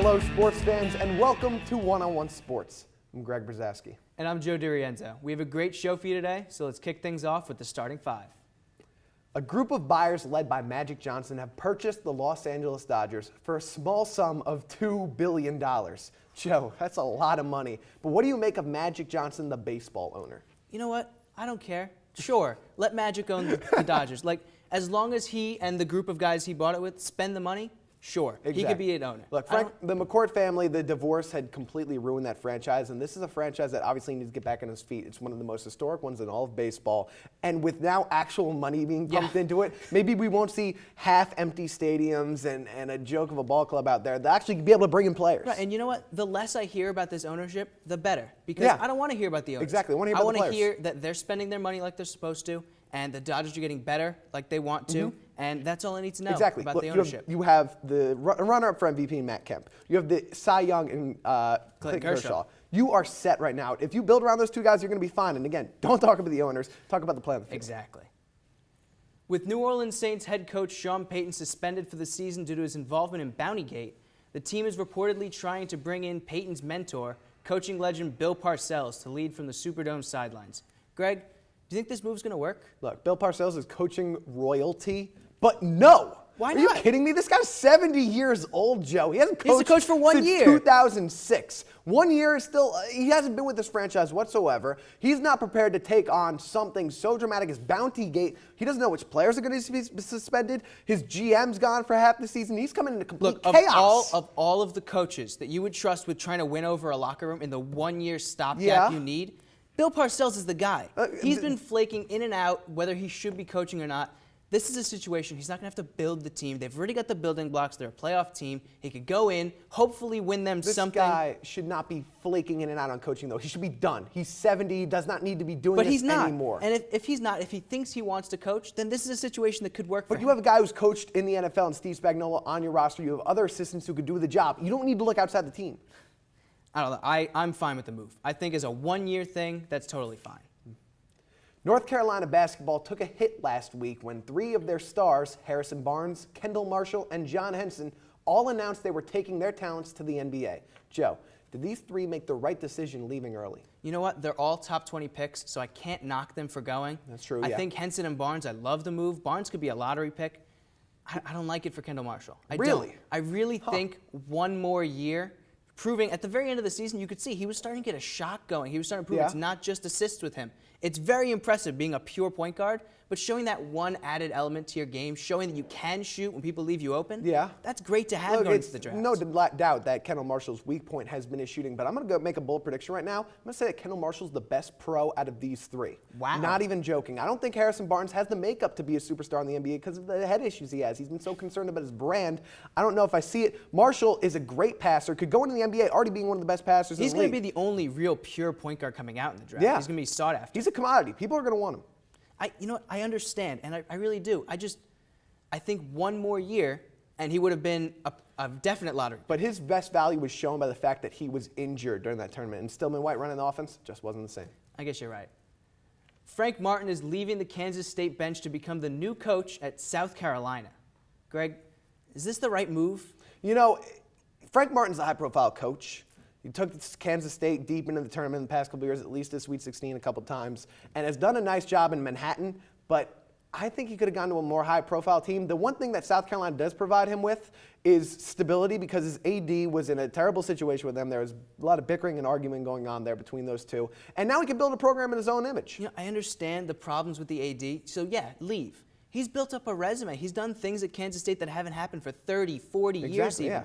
Hello, sports fans, and welcome to One-on-One Sports. I'm Greg Brzozowski. And I'm Joe DiRienzo. We have a great show for you today, so let's kick things off with the starting five. A group of buyers led by Magic Johnson have purchased the Los Angeles Dodgers for a small sum of $2 billion. Joe, that's a lot of money. But what do you make of Magic Johnson, the baseball owner? You know what? I don't care. Sure, let Magic own the Dodgers. As long as he and the group of guys he bought it with spend the money, sure, exactly. He could be an owner. Look, Frank, the McCourt family, the divorce had completely ruined that franchise, and this is a franchise that obviously needs to get back on its feet. It's one of the most historic ones in all of baseball, and with now actual money being pumped into it, maybe we won't see half-empty stadiums and a joke of a ball club out there. They'll actually be able to bring in players. Right, and you know what? The less I hear about this ownership, the better, because I don't want to hear about the owners. Exactly, I want to hear about the players. I want to hear that they're spending their money like they're supposed to, and the Dodgers are getting better like they want to, and that's all I need to know about the ownership. You have the runner-up for MVP, Matt Kemp. You have the Cy Young and Clayton Kershaw. You are set right now. If you build around those two guys, you're going to be fine. And again, don't talk about the owners. Talk about the play on the field. Exactly. With New Orleans Saints head coach Sean Payton suspended for the season due to his involvement in Bountygate, the team is reportedly trying to bring in Payton's mentor, coaching legend Bill Parcells, to lead from the Superdome sidelines. Greg, do you think this move's going to work? Look, Bill Parcells is coaching royalty, but no. Why not? Are you kidding me? This guy's 70 years old, Joe. He hasn't coached He's a coach for 1 year. Since 2006. 1 year is still, he hasn't been with this franchise whatsoever. He's not prepared to take on something so dramatic as Bountygate. He doesn't know which players are going to be suspended. His GM's gone for half the season. He's coming into complete chaos. Of all of the coaches that you would trust with trying to win over a locker room in the 1 year stopgap you need, Bill Parcells is the guy. He's been flaking in and out whether he should be coaching or not. This is a situation he's not going to have to build the team. They've already got the building blocks. They're a playoff team. He could go in, hopefully win them something. This guy should not be flaking in and out on coaching, though. He should be done. He's 70. He does not need to be doing this anymore. And if he's not, if he thinks he wants to coach, then this is a situation that could work for him. But you have a guy who's coached in the NFL and Steve Spagnuolo on your roster. You have other assistants who could do the job. You don't need to look outside the team. I don't know. I'm fine with the move. I think as a 1 year thing, that's totally fine. North Carolina basketball took a hit last week when three of their stars, Harrison Barnes, Kendall Marshall, and John Henson, all announced they were taking their talents to the NBA. Joe, did these three make the right decision leaving early? You know what? They're all top 20 picks, so I can't knock them for going. That's true, I think Henson and Barnes, I love the move. Barnes could be a lottery pick. I don't like it for Kendall Marshall. I really think 1 more year, proving at the very end of the season, you could see he was starting to get a shot going. He was starting to prove it's not just assists with him. It's very impressive being a pure point guard, but showing that one added element to your game, showing that you can shoot when people leave you open, that's great to have going into the draft. No doubt that Kendall Marshall's weak point has been his shooting, but I'm going to go make a bold prediction right now. I'm going to say that Kendall Marshall's the best pro out of these three. Wow. Not even joking. I don't think Harrison Barnes has the makeup to be a superstar in the NBA because of the head issues he has. He's been so concerned about his brand. I don't know if I see it. Marshall is a great passer, could go into the NBA already being one of the best passers in the league. He's going to be the only real pure point guard coming out in the draft. He's going to be sought after. He's a commodity. People are going to want him. You know what? I understand, and I really do. I think 1 more year, and he would have been a definite lottery. But his best value was shown by the fact that he was injured during that tournament, and Stillman White running the offense just wasn't the same. I guess you're right. Frank Martin is leaving the Kansas State bench to become the new coach at South Carolina. Greg, is this the right move? You know, Frank Martin's a high-profile coach. He took Kansas State deep into the tournament in the past couple of years, at least to Sweet 16 a couple times, and has done a nice job in Manhattan, but I think he could have gone to a more high-profile team. The one thing that South Carolina does provide him with is stability because his AD was in a terrible situation with them. There was a lot of bickering and arguing going on there between those two, and now he can build a program in his own image. You know, I understand the problems with the AD, so yeah, leave. He's built up a resume. He's done things at Kansas State that haven't happened for 30, 40 years even.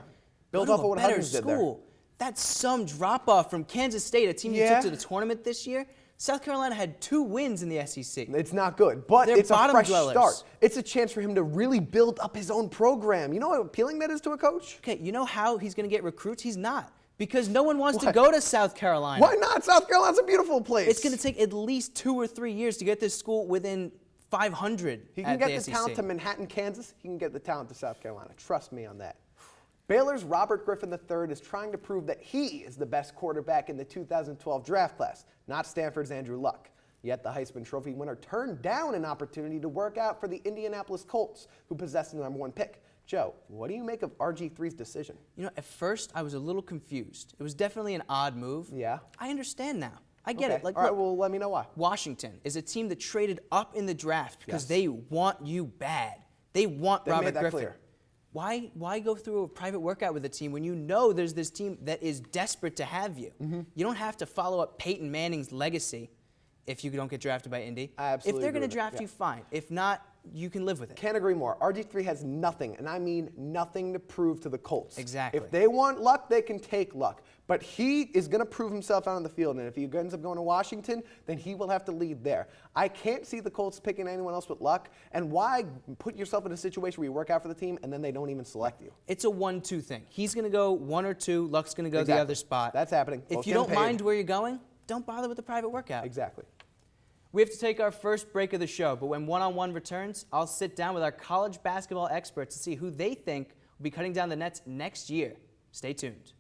Built off of what Huggins did there. That's some drop-off from Kansas State, a team you took to the tournament this year. South Carolina had 2 wins in the SEC. It's not good, but They're it's a fresh dwellers. start. It's a chance for him to really build up his own program. You know how appealing that is to a coach? Okay, you know how he's going to get recruits? He's not. Because no one wants to go to South Carolina. Why not? South Carolina's a beautiful place. It's going to take at least 2 or 3 years to get this school within 500 He can get the talent to Manhattan, Kansas. He can get the talent to South Carolina. Trust me on that. Baylor's Robert Griffin III is trying to prove that he is the best quarterback in the 2012 draft class, not Stanford's Andrew Luck. Yet the Heisman Trophy winner turned down an opportunity to work out for the Indianapolis Colts, who possessed the #1 pick. Joe, what do you make of RG3's decision? You know, at first I was a little confused. It was definitely an odd move. Yeah. I understand now. I get Okay. it. Like, all right, look, well, let me know why. Washington is a team that traded up in the draft because Yes. they want you bad. They want They Robert made that Griffin. clear. Why go through a private workout with a team when you know there's this team that is desperate to have you? You don't have to follow up Peyton Manning's legacy if you don't get drafted by Indy. I absolutely If they're agree going to with that, draft you, fine. If not, you can live with it. Can't agree more. RG3 has nothing, and I mean nothing, to prove to the Colts. Exactly. If they want luck, they can take luck. But he is going to prove himself out on the field, and if he ends up going to Washington, then he will have to lead there. I can't see the Colts picking anyone else with luck, and why put yourself in a situation where you work out for the team and then they don't even select you? It's a 1-2 thing. He's going to go 1 or 2. Luck's going to go the other spot. That's happening. If Both you getting don't paid. mind where you're going, don't bother with the private workout. Exactly. We have to take our first break of the show, but when one-on-one returns, I'll sit down with our college basketball experts to see who they think will be cutting down the nets next year. Stay tuned.